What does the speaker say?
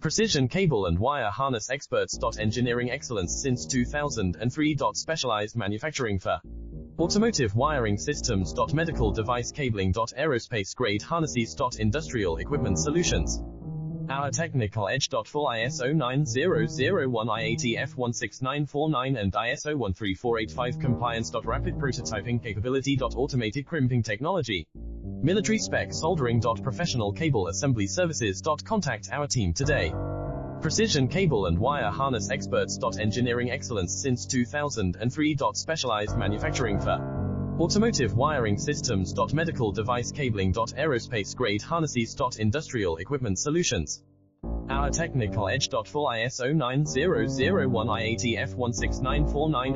Precision cable and wire harness experts. Engineering excellence since 2003. Specialized manufacturing for automotive wiring systems. Medical device cabling. Aerospace grade harnesses. Industrial equipment solutions. Our technical edge. Full ISO 9001, IATF 16949 and ISO 13485 compliance. Rapid prototyping capability. Automated crimping technology. Military spec soldering. Professional cable assembly services. Contact our team today. Precision cable and wire harness experts. Engineering excellence since 2003. Specialized manufacturing for automotive wiring systems. Medical device cabling. Aerospace grade harnesses. Industrial equipment solutions. Our technical edge. Full ISO 9001, IATF 16949